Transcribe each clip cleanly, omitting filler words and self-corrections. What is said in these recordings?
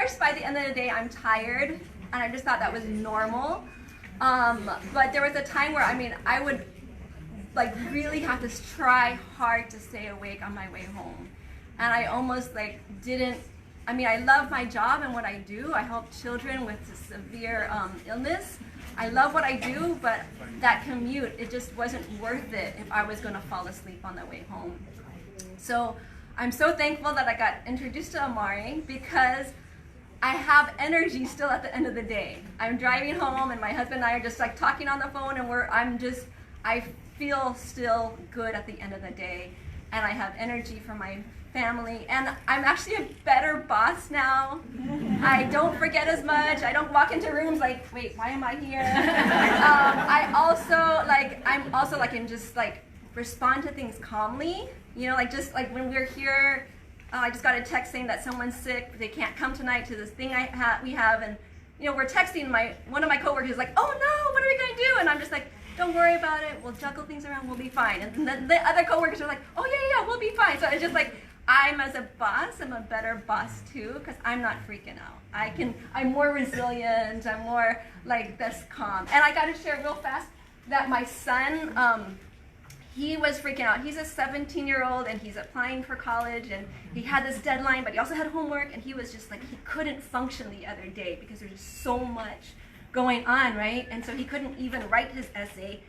course, by the end of the day, I'm tired, and I just thought that was normal. But there was a time where, I would like really have to try hard to stay awake on my way home. And I almost like didn't, I love my job and what I do. I help children with severe illness. I love what I do, but that commute, it just wasn't worth it if I was gonna fall asleep on the way home. So I'm so thankful that I got introduced to Amare, because I have energy still at the end of the day. I'm driving home and my husband and I are just like talking on the phone, and I feel still good at the end of the day, and I have energy for my family, and I'm actually a better boss now. I don't forget as much. I don't walk into rooms like, wait, why am I here? I'm also like can just like respond to things calmly. Like just like when we're here, I just got a text saying that someone's sick, they can't come tonight to this thing we have, and we're texting. One of my coworkers is like, oh no, what are we gonna do? And I'm just like, don't worry about it. We'll juggle things around. We'll be fine. And then the other coworkers are like, oh yeah, we'll be fine. So it's just like, as a boss, I'm a better boss too, because I'm not freaking out. I'm more resilient. I'm more like this calm. And I got to share real fast that my son, he was freaking out. He's a 17-year-old and he's applying for college, and he had this deadline, but he also had homework, and he was just like, he couldn't function the other day because there's just so much going on, right? And so he couldn't even write his essay.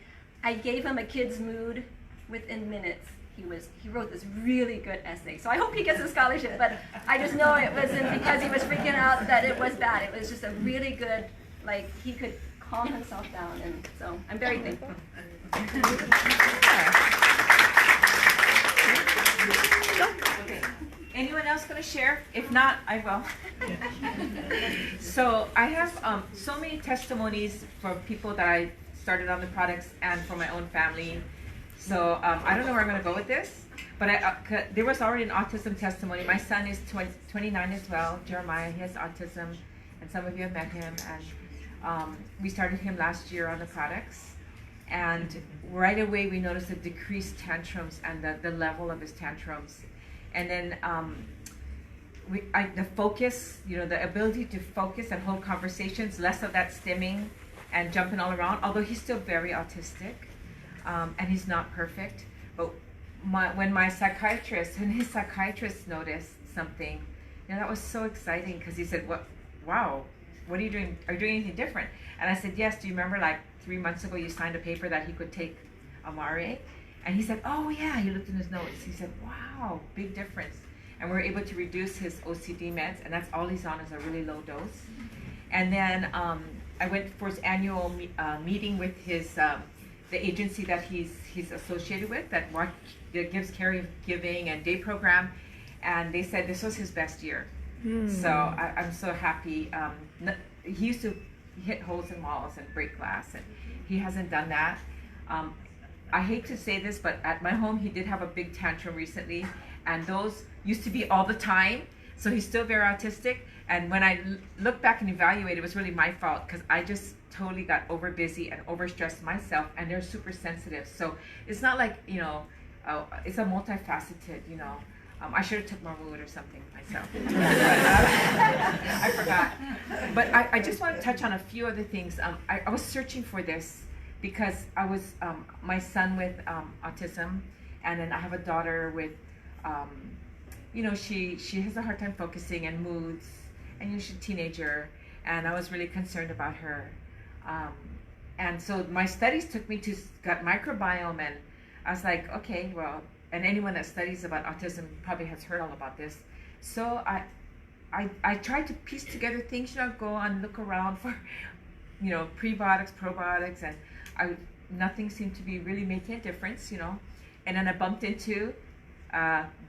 I gave him a kid's mood. Within minutes, he wrote this really good essay. So I hope he gets a scholarship, but I just know it wasn't because he was freaking out that it was bad. It was just a really good, like, he could calm himself down, and so I'm very thankful. Anyone else going to share? If not, I will. So I have so many testimonies for people that I started on the products and for my own family. So I don't know where I'm going to go with this, but there was already an autism testimony. My son is 29 as well, Jeremiah. He has autism, and some of you have met him. And we started him last year on the products. And right away we noticed the decreased tantrums and the level of his tantrums. And then the focus, the ability to focus and hold conversations, less of that stimming and jumping all around, although he's still very autistic. And he's not perfect, but when his psychiatrist noticed something, that was so exciting, because he said, wow, what are you doing? Are you doing anything different? And I said, yes. Do you remember like 3 months ago you signed a paper that he could take Amare? And he said, oh yeah. He looked in his notes. He said, wow, big difference. And we were able to reduce his OCD meds, and that's all he's on is a really low dose. And then I went for his annual meeting with his the agency that he's associated with, that gives caregiving and day program, and they said this was his best year. So I'm so happy. He used to hit holes in walls and break glass, and he hasn't done that. I hate to say this, but at my home he did have a big tantrum recently, and those used to be all the time. So he's still very autistic, and when I look back and evaluate, it was really my fault, because I just totally got over busy and overstressed myself, and they're super sensitive. So it's not like, it's a multifaceted, I should have took more wood or something myself. But, I forgot. But I just want to touch on a few other things. I was searching for this because I was my son with autism, and then I have a daughter with, she has a hard time focusing and moods, and she's a teenager, and I was really concerned about her. And so my studies took me to gut microbiome, and I was like, okay, well, and anyone that studies about autism probably has heard all about this. So I tried to piece together things, go and look around for, prebiotics, probiotics, and nothing seemed to be really making a difference, And then I bumped into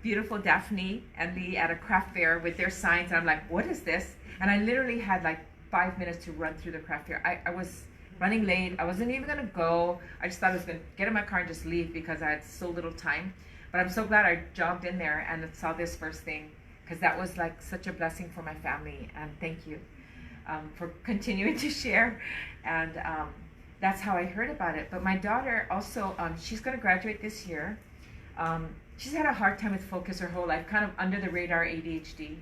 beautiful Daphne and Lee at a craft fair with their signs, and I'm like, what is this? And I literally had like 5 minutes to run through the craft fair. I was running late. I wasn't even gonna go. I just thought I was gonna get in my car and just leave because I had so little time. But I'm so glad I jogged in there and saw this first thing, because that was like such a blessing for my family. And thank you for continuing to share. And that's how I heard about it. But my daughter also, she's gonna graduate this year. She's had a hard time with focus her whole life, kind of under the radar ADHD.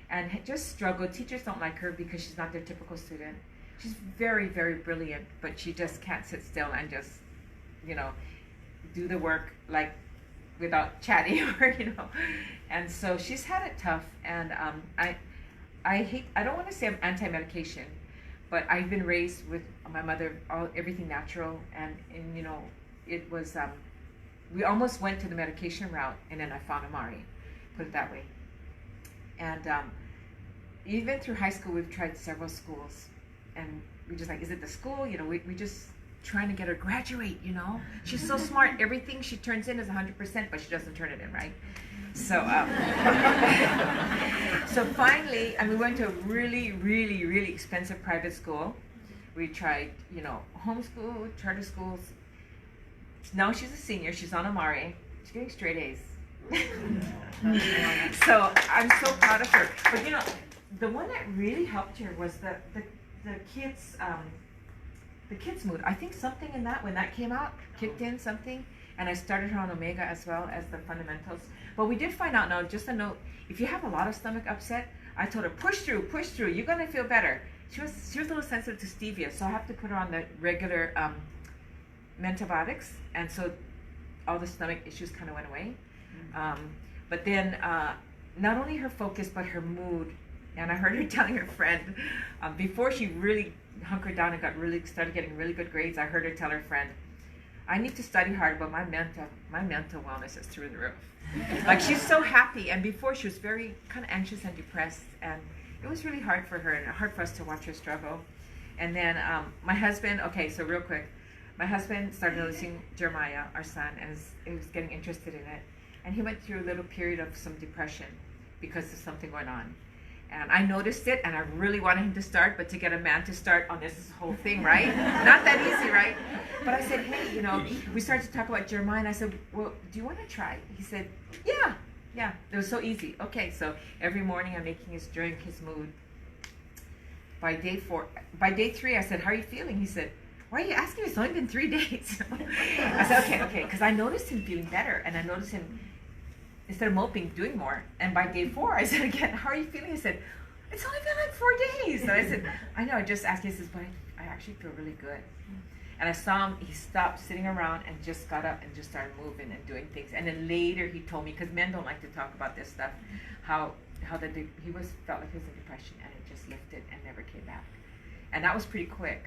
and just struggled. Teachers don't like her because she's not their typical student. She's very, very brilliant, but she just can't sit still and just, do the work like without chatting or, And so she's had it tough, and I don't want to say I'm anti-medication, but I've been raised with my mother, everything natural, and it was, we almost went to the medication route, and then I found Amare, put it that way. And even through high school, we've tried several schools, and we just like, is it the school? We just trying to get her to graduate, She's so smart. Everything she turns in is 100%, but she doesn't turn it in, right? So, so finally, we went to a really, really, really expensive private school. We tried, homeschool, charter schools. Now she's a senior. She's on Amare. She's getting straight A's. So I'm so proud of her. But the one that really helped her was the kids mood. I think something in that, when that came out, kicked in something, and I started her on Omega as well as the fundamentals. But we did find out, now just a note, if you have a lot of stomach upset, I told her, push through, you're gonna feel better. She was a little sensitive to stevia, so I have to put her on the regular antibiotics, and so all the stomach issues kind of went away. But then not only her focus, but her mood. And I heard her telling her friend, before she really hunkered down and started getting really good grades, I heard her tell her friend, I need to study hard, but my mental wellness is through the roof. Like, she's so happy, and before she was very kind of anxious and depressed, and it was really hard for her and hard for us to watch her struggle. And then my husband, okay, so real quick, my husband started noticing Jeremiah, our son, and he was getting interested in it. And he went through a little period of some depression because of something going on. And I noticed it, and I really wanted him to start, but to get a man to start on this whole thing, right? Not that easy, right? But I said, hey, we started to talk about Jeremiah, and I said, well, do you want to try? He said, yeah. It was so easy. Okay, so every morning I'm making his drink, his mood. By day 3, I said, how are you feeling? He said, why are you asking me? It's only been 3 days. I said, okay, because I noticed him feeling better, and I noticed him, instead of moping, doing more. And by day 4, I said again, how are you feeling? He said, it's only been like 4 days. And I said, I know, I just asked you. He says, but I actually feel really good. And I saw him, he stopped sitting around and just got up and just started moving and doing things. And then later he told me, because men don't like to talk about this stuff, how he felt like he was in depression, and it just lifted and never came back. And that was pretty quick.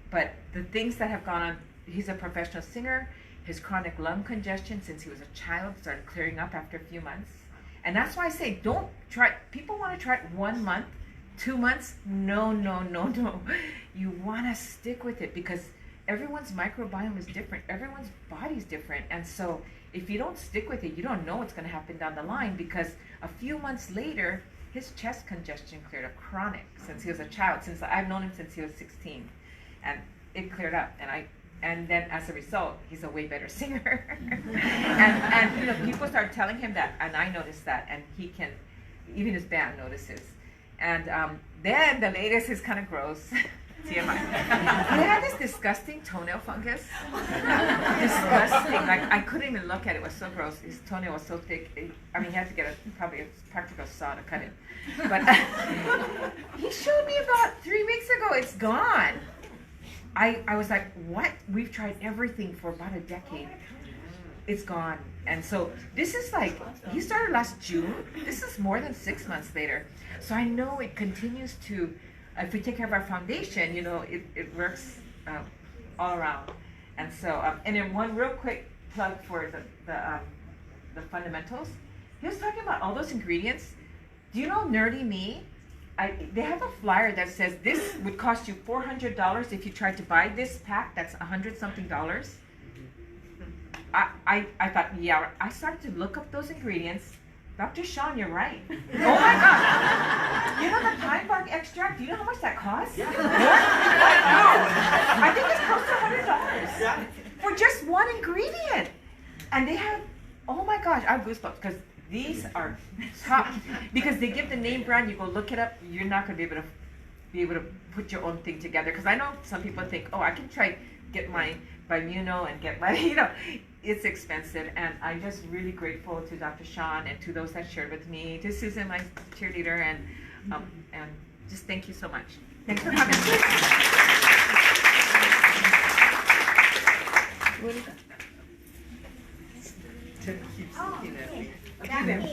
But the things that have gone on, he's a professional singer. His chronic lung congestion since he was a child started clearing up after a few months. And that's why I say, don't try. People want to try it 1 month, 2 months. No. You want to stick with it, because everyone's microbiome is different. Everyone's body's different. And so if you don't stick with it, you don't know what's going to happen down the line, because a few months later, his chest congestion cleared up, chronic, since he was a child. Since I've known him since he was 16. And it cleared up. And then as a result, he's a way better singer. and people start telling him that, and I noticed that, and he can, even his band notices. And then the latest is kind of gross. TMI. He had this disgusting toenail fungus. Disgusting. Like, I couldn't even look at it. It was so gross. His toenail was so thick. He had to get probably a practical saw to cut it. But he showed me about 3 weeks ago. It's gone. I was like, what? We've tried everything for about a decade. It's gone. And so this is like, he started last June. This is more than 6 months later. So I know it continues to, if we take care of our foundation, it works all around. And so, and then one real quick plug for the fundamentals. He was talking about all those ingredients. Do you know Nerdy Me? They have a flyer that says this would cost you $400 if you tried to buy this pack. That's $100-something. I thought, yeah. I started to look up those ingredients. Dr. Shawn, you're right. Oh my God. You know the pine bark extract? Do you know how much that costs? Yeah. I think it's close to $100 for just one ingredient. And they have, oh my gosh, I have goosebumps, because these are top, because they give the name brand. You go look it up. You're not going to be able to put your own thing together. Because I know some people think, oh, I can try get my Bimuno and get my, it's expensive, and I'm just really grateful to Dr. Shawn and to those that shared with me, to Susan, my cheerleader, and just thank you so much. Thanks for coming. What is that?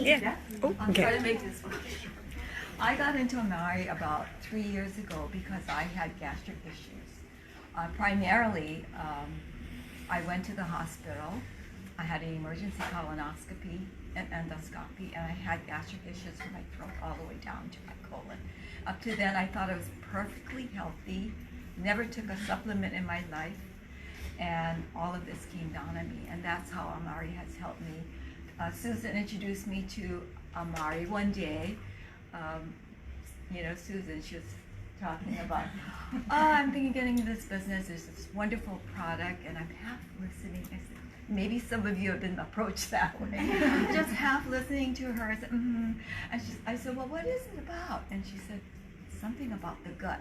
Yeah. Oh, I'm okay. trying to make this work. I got into Amare about 3 years ago because I had gastric issues. Primarily, I went to the hospital. I had an emergency colonoscopy and endoscopy, and I had gastric issues from my throat all the way down to my colon. Up to then, I thought I was perfectly healthy, never took a supplement in my life, and all of this came down on me, and that's how Amare has helped me. Susan introduced me to Amare one day. Susan, she was talking about, I'm thinking of getting into this business. There's this wonderful product, and I'm half listening. I said, maybe some of you have been approached that way. Just half listening to her. I said, And I said, well, what is it about? And she said, something about the gut.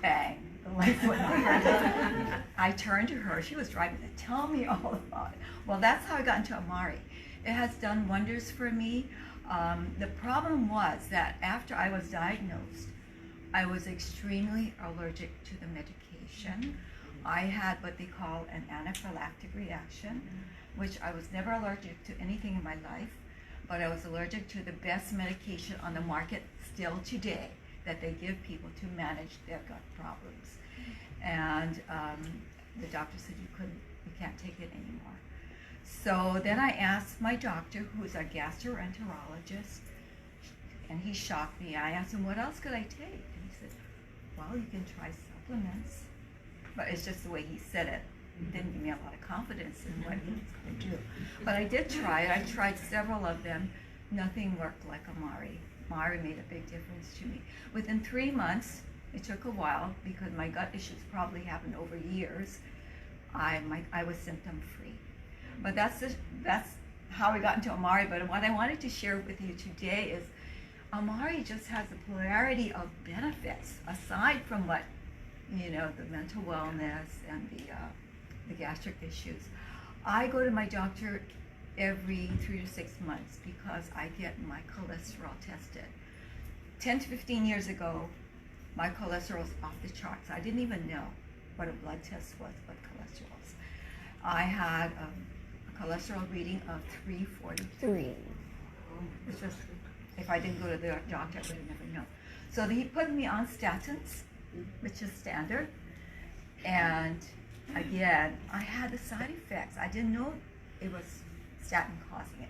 Bang. The lights went on. I turned to her. She was driving to tell me all about it. Well, that's how I got into Amare. It has done wonders for me. The problem was that after I was diagnosed, I was extremely allergic to the medication. I had what they call an anaphylactic reaction, which I was never allergic to anything in my life, but I was allergic to the best medication on the market still today that they give people to manage their gut problems. And the doctor said you can't take it anymore. So then I asked my doctor, who's a gastroenterologist, and he shocked me. I asked him, what else could I take? And he said, well, you can try supplements. But it's just the way he said it. It didn't give me a lot of confidence in what he was going to do. But I did try it. I tried several of them. Nothing worked like Amare. Amare made a big difference to me. Within 3 months, it took a while because my gut issues probably happened over years, I was symptom free. But that's how we got into Amare. But what I wanted to share with you today is Amare just has a plurality of benefits aside from what, the mental wellness and the gastric issues. I go to my doctor every 3 to 6 months because I get my cholesterol tested. 10 to 15 years ago, my cholesterol was off the charts. I didn't even know what a blood test was, what cholesterol was. I had a cholesterol reading of 343. It's just, if I didn't go to the doctor, I would have never known. So he put me on statins, which is standard. And again, I had the side effects. I didn't know it was statin causing it.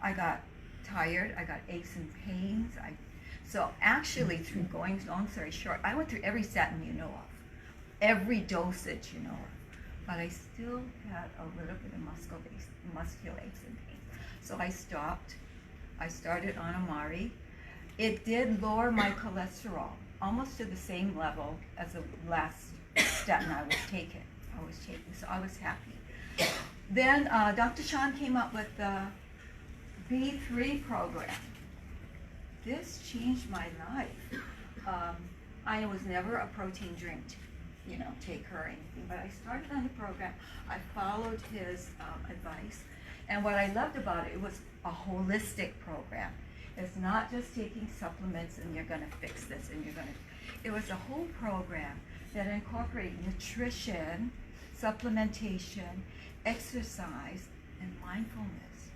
I got tired, I got aches and pains. So actually, through going, long story short, I went through every statin you know of, every dosage you know of, but I still had a little bit of muscular aches and pains. So I stopped. I started on Amare. It did lower my cholesterol almost to the same level as the last statin I was taking. So I was happy. Then Dr. Shawn came up with the B3 program. This changed my life. I was never a protein drink, taker or anything, but I started on the program. I followed his advice, and what I loved about it, it was a holistic program. It's not just taking supplements and you're going to fix this and it was a whole program that incorporated nutrition, supplementation, exercise, and mindfulness.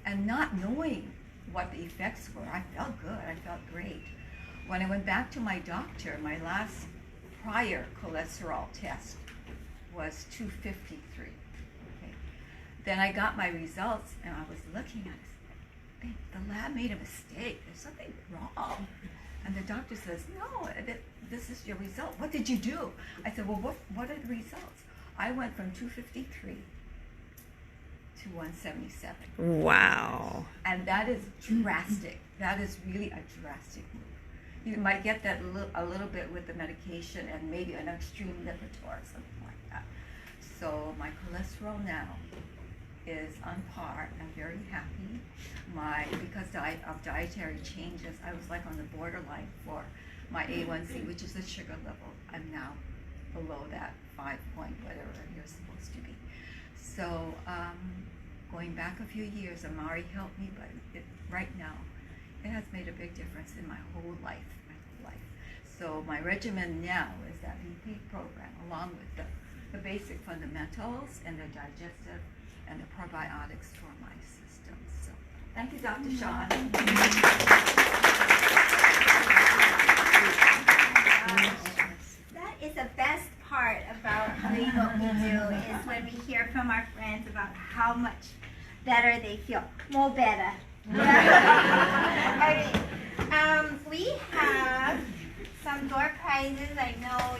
And not knowing what the effects were, I felt good, I felt great. When I went back to my doctor, my last prior cholesterol test was 253. Okay. Then I got my results and I was looking at it. The lab made a mistake. There's something wrong. And the doctor says, no, this is your result. What did you do? I said, well, what are the results? I went from 253 to 177. Wow. And that is drastic. That is really a drastic move. You might get that a little bit with the medication and maybe an extreme Lipitor or something like that. So my cholesterol now is on par. I'm very happy. Because of dietary changes, I was like on the borderline for my A1C, which is the sugar level. I'm now below that 5 point whatever you're supposed to be. So going back a few years, Amare helped me, but right now, it has made a big difference in my whole life. So my regimen now is that BP program, along with the basic fundamentals and the digestive and the probiotics for my system. So thank you, Dr. Shawn. That is the best part about doing what we do is when we hear from our friends about how much better they feel. More better. I mean, we have some door prizes. I know